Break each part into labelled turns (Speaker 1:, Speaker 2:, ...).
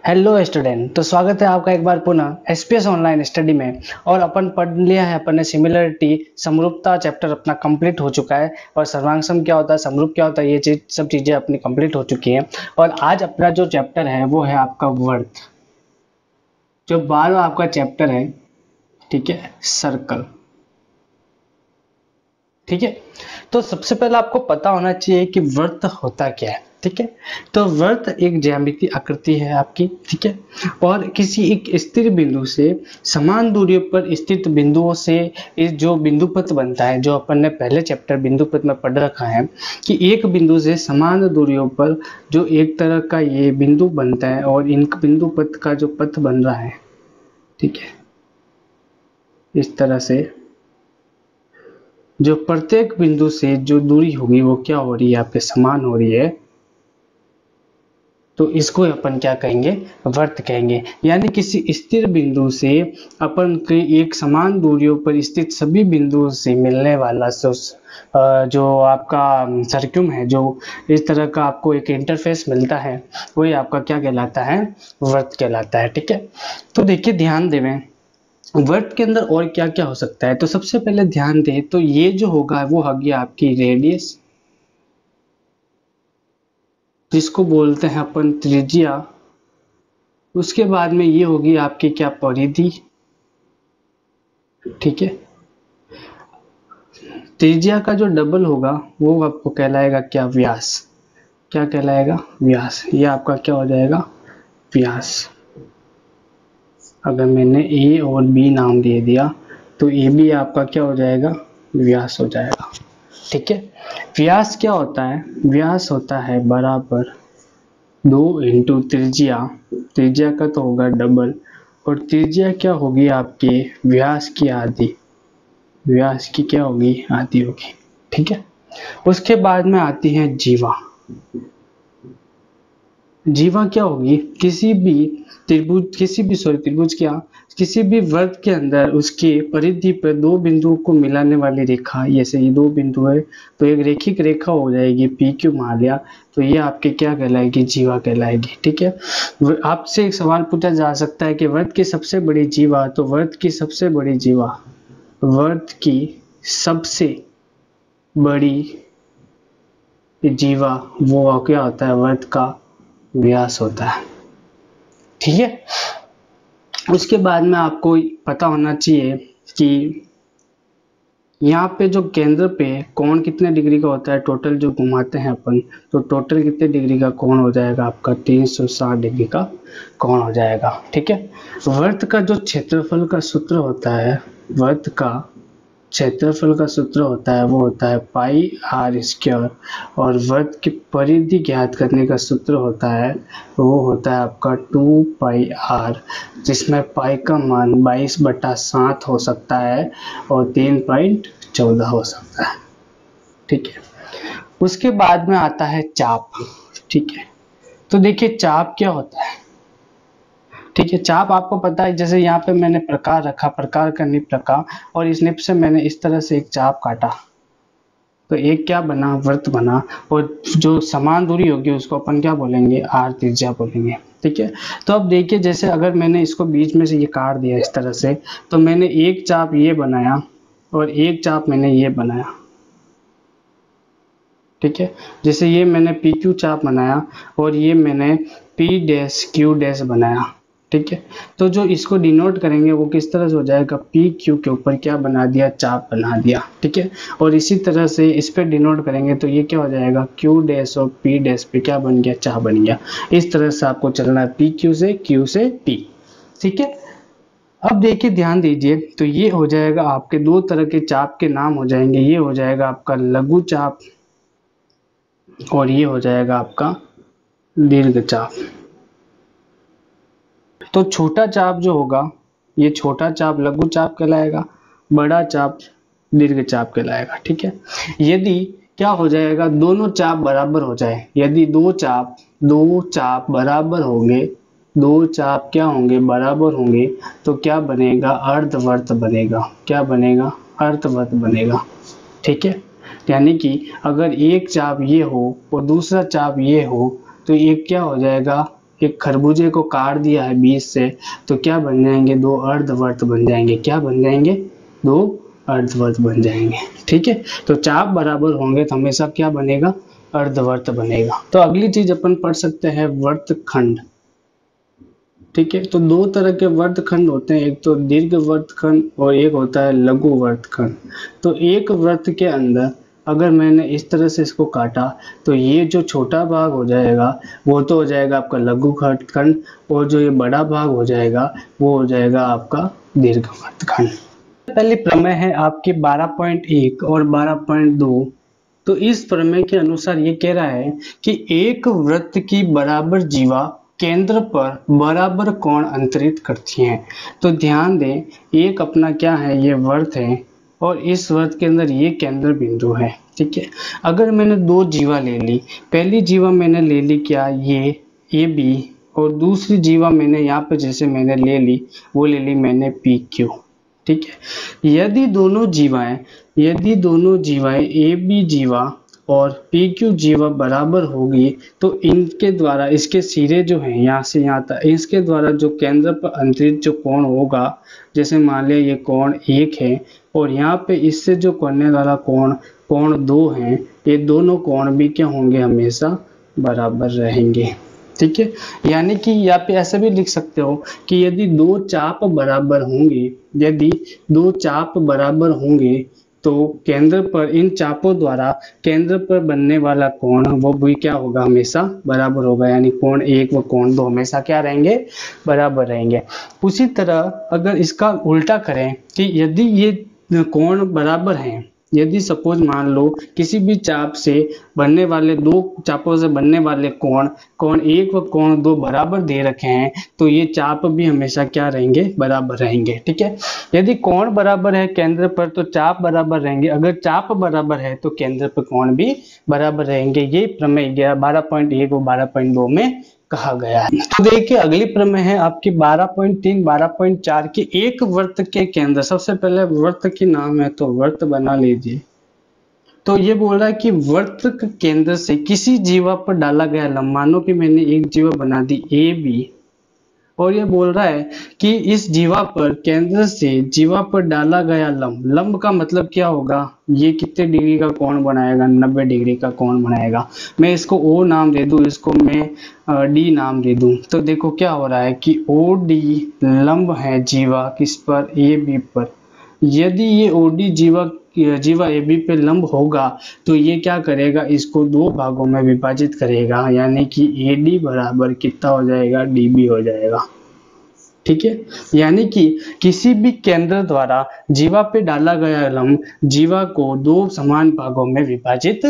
Speaker 1: Hello student, तो स्वागत है आपका एक बार पुनः एसपीएस ऑनलाइन स्टडी में। और अपन पढ़ लिया है, अपन ने सिमिलरिटी समरूपता चैप्टर अपना कंप्लीट हो चुका है। और सर्वांगसम क्या होता है, समरूप क्या होता है, ये सब चीजें अपनी कंप्लीट हो चुकी हैं। और आज अपना जो चैप्टर है वो है आपका वर्थ, जो 12वां आपका चैप्टर है। ठीक है, सर्कल। ठीक है, तो सबसे पहले आपको पता होना चाहिए कि वृत्त होता क्या है। ठीक है, तो वृत्त एक ज्यामितीय आकृति है आपकी। ठीक है, और किसी एक स्थिर बिंदु से समान दूरी पर स्थित बिंदुओं से इस जो बिंदुपथ बनता है, जो अपन ने पहले चैप्टर बिंदुपथ में पढ़ रखा है कि एक बिंदु से समान दूरियों पर जो एक तरह का ये बिंदु बनता है और इन बिंदुपथ का जो पथ बन रहा है, ठीक है, इस तरह से जो प्रत्येक बिंदु से जो दूरी होगी वो क्या हो रही है, आपके समान हो रही है, तो इसको अपन क्या कहेंगे, वृत्त कहेंगे। यानी किसी स्थिर बिंदु से अपन के एक समान दूरियों पर स्थित सभी बिंदुओं से मिलने वाला जो आपका सर्क्यूम है, जो इस तरह का आपको एक इंटरफेस मिलता है, वही आपका क्या कहलाता है, वृत्त कहलाता है। ठीक है, तो देखिए ध्यान देवें वर्ड के अंदर और क्या क्या हो सकता है। तो सबसे पहले ध्यान दें तो ये जो होगा वो होगी आपकी रेडियस, जिसको बोलते हैं अपन त्रिज्या। उसके बाद में ये होगी आपकी क्या, परिधि। ठीक है, त्रिज्या का जो डबल होगा वो आपको कहलाएगा क्या, व्यास। क्या कहलाएगा, व्यास। ये आपका क्या हो जाएगा, व्यास। अगर मैंने ए और बी नाम दे दिया तो ए भी आपका क्या हो जाएगा, व्यास हो जाएगा। ठीक है, व्यास क्या होता है, व्यास होता है बराबर 2 इंटू त्रिज्या। त्रिज्या का तो होगा डबल, और त्रिज्या क्या होगी आपके व्यास की आधी। व्यास की क्या होगी, आधी होगी। ठीक है, उसके बाद में आती है जीवा। जीवा क्या होगी, किसी भी त्रिभुज, त्रिभुज क्या, किसी भी वर्ग के अंदर उसके परिधि पर दो बिंदुओं को मिलाने वाली रेखा। जैसे ये दो बिंदु है तो एक रेखिक रेखा हो जाएगी, पी क्यू मान लिया, तो ये आपके क्या कहलाएगी, जीवा कहलाएगी। ठीक है, आपसे एक सवाल पूछा जा सकता है कि वर्ग की सबसे बड़ी जीवा, तो वर्ग की सबसे बड़ी जीवा, वर्ग की सबसे बड़ी जीवा वो क्या होता है, वर्ग का व्यास होता है। ठीक है, उसके बाद में आपको पता होना चाहिए कि यहाँ पे जो केंद्र पे कोण कितने डिग्री का होता है, टोटल जो घुमाते हैं अपन, तो टोटल कितने डिग्री का कोण हो जाएगा आपका, 360 डिग्री का कोण हो जाएगा। ठीक है, वृत्त का जो क्षेत्रफल का सूत्र होता है, वृत्त का क्षेत्रफल का सूत्र होता है वो होता है पाई आर स्क्वायर, और वृत्त की परिधि ज्ञात करने का सूत्र होता है वो होता है आपका 2 पाई आर, जिसमें पाई का मान 22/7 हो सकता है और 3.14 हो सकता है। ठीक है, उसके बाद में आता है चाप। ठीक है, तो देखिए चाप क्या होता है। ठीक है, चाप आपको पता है, जैसे यहाँ पे मैंने प्रकार रखा, प्रकार का निप रखा, और इस निप से मैंने इस तरह से एक चाप काटा, तो एक क्या बना, वृत्त बना, और जो समान दूरी होगी उसको अपन क्या बोलेंगे, आर त्रिज्या बोलेंगे। ठीक है, तो अब देखिए जैसे अगर मैंने इसको बीच में से ये काट दिया इस तरह से, तो मैंने एक चाप ये बनाया और एक चाप मैंने ये बनाया। ठीक है, जैसे ये मैंने पी क्यू चाप बनाया और ये मैंने पी डैश क्यू डैश बनाया। ठीक है, तो जो इसको डिनोट करेंगे वो किस तरह से हो जाएगा, पी क्यू के ऊपर क्या बना दिया, चाप बना दिया। ठीक है, और इसी तरह से इस पे डिनोट करेंगे तो ये क्या हो जाएगा, क्यू डैश और पी डैश पे क्या बन गया, चाप बन गया। इस तरह से आपको चलना है, पी क्यू से क्यू से पी। ठीक है, अब देखिए ध्यान दीजिए, तो ये हो जाएगा आपके दो तरह के चाप के नाम हो जाएंगे, ये हो जाएगा आपका लघु चाप और ये हो जाएगा आपका दीर्घ चाप। तो छोटा चाप जो होगा, ये छोटा चाप लघु चाप कहलाएगा, बड़ा चाप दीर्घ चाप कहलाएगा। ठीक है, यदि क्या हो जाएगा, दोनों चाप बराबर हो जाए, यदि दो चाप बराबर होंगे, दो चाप क्या होंगे, बराबर होंगे, तो क्या बनेगा, अर्धवृत्त बनेगा। क्या बनेगा, अर्धवृत्त बनेगा। ठीक है, यानी कि अगर एक चाप ये हो और दूसरा चाप ये हो तो एक क्या हो जाएगा, एक खरबूजे को काट दिया है बीच से, तो क्या बन जाएंगे, दो अर्धवर्त बन जाएंगे। क्या बन जाएंगे, दो अर्धवर्त बन जाएंगे। ठीक है, तो चाप बराबर होंगे तो हमेशा क्या बनेगा, अर्धवर्त बनेगा। तो अगली चीज अपन पढ़ सकते हैं वर्तखंड। ठीक है, तो दो तरह के वर्तखंड होते हैं, एक तो दीर्घ वर्तखंड और एक होता है लघु वर्तखंड। तो एक वृत्त के अंदर अगर मैंने इस तरह से इसको काटा तो ये जो छोटा भाग हो जाएगा वो तो हो जाएगा आपका लघु वर्तखंड, और जो ये बड़ा भाग हो जाएगा वो हो जाएगा आपका दीर्घ वर्तखंड। पहली प्रमेय है आपकी 12.1 और 12.2। तो इस प्रमेय के अनुसार ये कह रहा है कि एक वृत्त की बराबर जीवा केंद्र पर बराबर कोण अंतरित करती हैं। तो ध्यान दें, एक अपना क्या है, ये वृत्त है और इस वृत्त के अंदर ये केंद्र बिंदु है। ठीक है, अगर मैंने दो जीवा ले ली, पहली जीवा मैंने ले ली क्या, ये बी, और दूसरी जीवा मैंने यहाँ पे जैसे मैंने ले ली, वो ले ली मैंने पी क्यू। ठीक है, यदि दोनों जीवाएं ए बी जीवा और पी क्यू जीवा बराबर होगी तो इनके द्वारा, इसके सिरे जो हैं यहाँ से यहाँ तक, इसके द्वारा जो केंद्र पर अंतरित जो कोण होगा, जैसे मान लिया ये कोण 1 है और यहाँ पे इससे जो करने वाला कोण 2 है, ये दोनों कोण भी क्या होंगे, हमेशा बराबर रहेंगे। ठीक है, यानी कि यहाँ पे ऐसा भी लिख सकते हो कि यदि दो चाप बराबर होंगे तो केंद्र पर, इन चापों द्वारा केंद्र पर बनने वाला कोण वो भी क्या होगा, हमेशा बराबर होगा। यानी कोण 1 व कोण 2 हमेशा क्या रहेंगे, बराबर रहेंगे। उसी तरह अगर इसका उल्टा करें कि यदि ये कोण बराबर हैं, यदि सपोज मान लो किसी भी चाप से बनने वाले, दो चापों से बनने वाले कोण 1 व कोण 2 बराबर दे रखे हैं, तो ये चाप भी हमेशा क्या रहेंगे, बराबर रहेंगे। ठीक है, यदि कोण बराबर है केंद्र पर तो चाप बराबर रहेंगे, अगर चाप बराबर है तो केंद्र पर कोण भी बराबर रहेंगे। ये प्रमेय 12.1 और 12.2 में कहा गया है। तो देखिए अगली प्रमेय है आपकी 12.3 12.4 की एक वृत्त के केंद्र। सबसे पहले वृत्त की नाम है तो वृत्त बना लीजिए। तो ये बोल रहा है कि वृत्त के केंद्र से किसी जीवा पर डाला गया लंब, मानो कि मैंने एक जीवा बना दी ए बी, और ये बोल रहा है कि इस जीवा पर, केंद्र से जीवा पर डाला गया लंब का मतलब क्या होगा, ये कितने डिग्री का कोण बनाएगा, 90 डिग्री का कोण बनाएगा। मैं इसको ओ नाम दे दूं, इसको मैं डी नाम दे दूं, तो देखो क्या हो रहा है कि ओ डी लंब है जीवा किस पर, ए बी पर। यदि ये ओ डी जीवा ए बी पे लंब होगा तो ये क्या करेगा, इसको दो भागों में विभाजित करेगा, यानी कि ए डी बराबर कितना हो जाएगा, डी बी हो जाएगा। ठीक है, यानी कि किसी भी केंद्र द्वारा जीवा पे डाला गया लंब जीवा को दो समान भागों में विभाजित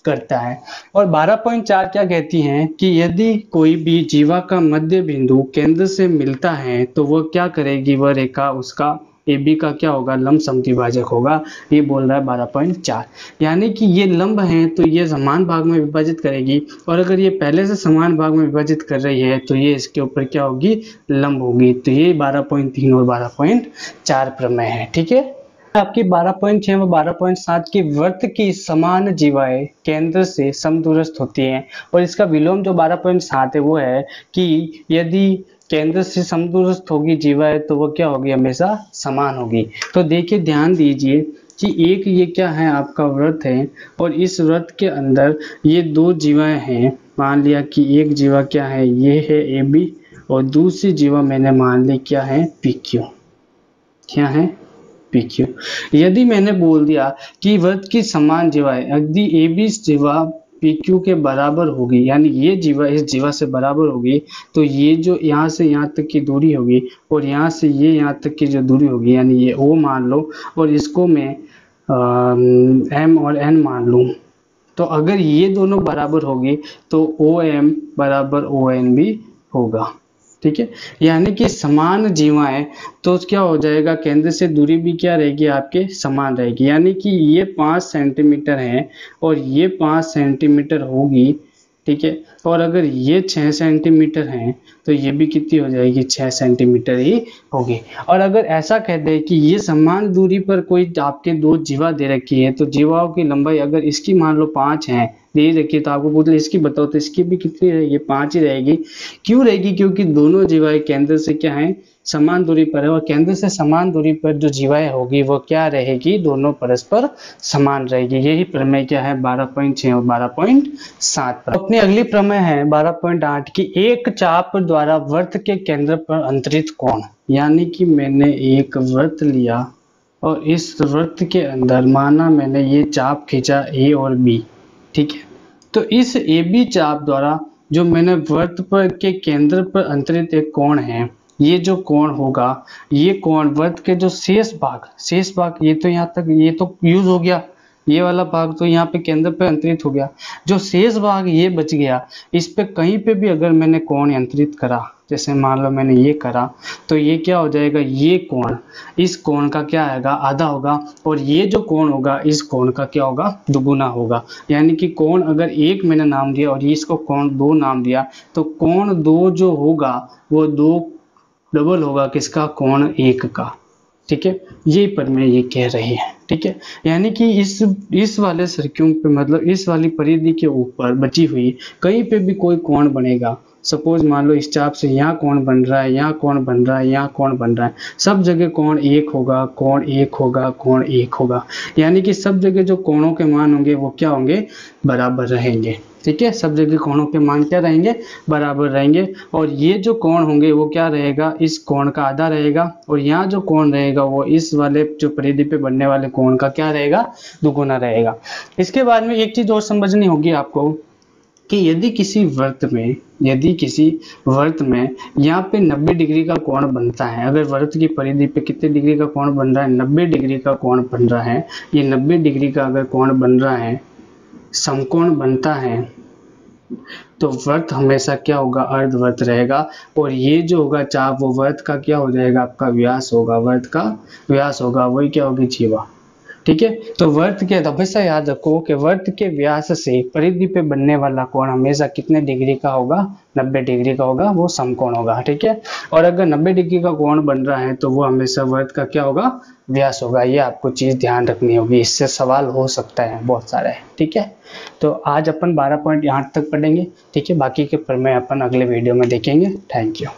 Speaker 1: करता है। और 12.4 क्या कहती हैं कि यदि कोई भी जीवा का मध्य बिंदु केंद्र से मिलता है तो वह क्या करेगी, वह रेखा उसका ए बी का क्या होगा, लंब समद्विभाजक होगा। ये बोल रहा है 12.4, यानी कि ये लंब हैं तो ये समान भाग में विभाजित करेगी, और अगर ये पहले से समान भाग में विभाजित कर रही है तो ये इसके ऊपर क्या होगी, लंब होगी। तो ये 12.3 और 12.4 प्रमेय है। ठीक है, आपकी 12.6 व 12.7 की वृत्त की समान जीवाएं केंद्र से समदूरस्थ होती हैं, और इसका विलोम जो 12.7 है वो है कि यदि केंद्र से समदूरस्थ होगी जीवाएं तो वो क्या होगी, हमेशा समान होगी। तो देखिए ध्यान दीजिए कि एक ये क्या है, आपका वृत्त है, और इस वृत्त के अंदर ये दो जीवाएं हैं। मान लिया कि एक जीवा क्या है, ये है ए बी, और दूसरी जीवा मैंने मान ली क्या है, पी क्यू। क्या है, पी क्यू। यदि मैंने बोल दिया कि वृत्त की समान जीवाएं, यदि ए बी जीवा पी क्यू के बराबर होगी, यानी ये जीवा इस जीवा से बराबर होगी, तो ये जो यहाँ से यहाँ तक की दूरी होगी और यहाँ से ये यहाँ तक की जो दूरी होगी, यानी ये ओ मान लो और इसको मैं एम और एन मान लूँ, तो अगर ये दोनों बराबर होगी तो ओ एम बराबर ओ एन भी होगा। ठीक है, यानी कि समान जीवाएं, तो क्या हो जाएगा, केंद्र से दूरी भी क्या रहेगी, आपके समान रहेगी। यानी कि ये 5 सेंटीमीटर है और ये 5 सेंटीमीटर होगी। ठीक है, और अगर ये 6 सेंटीमीटर है तो ये भी कितनी हो जाएगी, 6 सेंटीमीटर ही होगी। और अगर ऐसा कह दे कि ये समान दूरी पर कोई आपके दो जीवा दे रखी है, तो जीवाओं की लंबाई अगर इसकी मान लो 5 है, दे रखी है तो आपको पूछ ले इसकी बताओ, तो इसकी भी कितनी रहेगी, 5 ही रहेगी। क्यों रहेगी, क्योंकि दोनों जीवाएं केंद्र से क्या है, समान दूरी पर है, और केंद्र से समान दूरी पर जो जीवाएं होगी वो क्या रहेगी, दोनों परस्पर समान रहेगी। यही प्रमेय क्या है 12.6 और 12.7 पर। अपनी अगली प्रमेय है 12.8 की एक चाप द्वारा वृत्त के केंद्र पर अंतरित कोण। यानी कि मैंने एक वृत्त लिया और इस वृत्त के अंदर माना मैंने ये चाप खींचा ए और बी, ठीक है। तो इस ए बी चाप द्वारा जो मैंने वृत्त पर के केंद्र पर अंतरित एक कोण है, ये जो कोण होगा, ये कोण वृत्त के जो शेष भाग ये तो यहाँ तक ये तो यूज हो गया, ये वाला भाग तो यहाँ पे केंद्र पे अंतरित हो गया, जो शेष भाग ये बच गया, इस पे कहीं पे भी अगर मैंने कोण अंतरित करा, जैसे मान लो मैंने ये करा, तो ये क्या हो जाएगा, ये कोण इस कोण का क्या आएगा, आधा होगा, और ये जो कोण होगा इस कोण का क्या होगा, दुगुना होगा। यानी कि कोण अगर एक मैंने नाम दिया और इसको कोण 2 नाम दिया, तो कोण 2 जो होगा वो 2 डबल होगा किसका, कोण 1 का, ठीक है। ये प्रमेय ये कह रही है, ठीक है। यानी कि इस वाले सर्किल पे, मतलब इस वाली परिधि के ऊपर बची हुई कहीं पे भी कोई कोण बनेगा, सपोज मान लो इस चाप से यहाँ कोण बन रहा है, यहाँ कोण बन रहा है, यहाँ कोण बन रहा है, सब जगह कोण 1 होगा, कोण 1 होगा, कोण 1 होगा। यानी कि सब जगह जो कोणों के मान होंगे वो क्या होंगे, बराबर रहेंगे, ठीक है। सब जगह कोणों के मान क्या रहेंगे, बराबर रहेंगे। और ये जो कोण होंगे वो क्या रहेगा, इस कोण का आधा रहेगा, और यहाँ जो कोण रहेगा वो इस वाले जो परिधि पे बनने वाले कोण का क्या रहेगा, दुगुना रहेगा। इसके बाद में एक चीज और समझनी होगी आपको कि यदि किसी वृत्त में यहाँ पे 90 डिग्री का कोण बनता है, अगर वृत्त की परिधि पे कितने डिग्री का कोण बन रहा है, 90 डिग्री का कोण बन रहा है, ये 90 डिग्री का अगर कोण बन रहा है, समकोण बनता है, तो वृत्त हमेशा क्या होगा, अर्धवृत्त रहेगा। और ये जो होगा चाप वो वृत्त का क्या हो जाएगा, आपका व्यास होगा, वृत्त का व्यास होगा, वही क्या होगी, जीवा, ठीक है। तो वृत्त के हमेशा याद रखो कि वृत्त के व्यास से परिधि पे बनने वाला कोण हमेशा कितने डिग्री का होगा, 90 डिग्री का होगा, वो समकोण होगा, ठीक है। और अगर 90 डिग्री का कोण बन रहा है तो वो हमेशा वृत्त का क्या होगा, व्यास होगा। ये आपको चीज ध्यान रखनी होगी, इससे सवाल हो सकता है बहुत सारे, ठीक है। तो आज अपन 12.8 तक पढ़ेंगे, ठीक है। बाकी के प्रमेय अपन अगले वीडियो में देखेंगे। Thank you.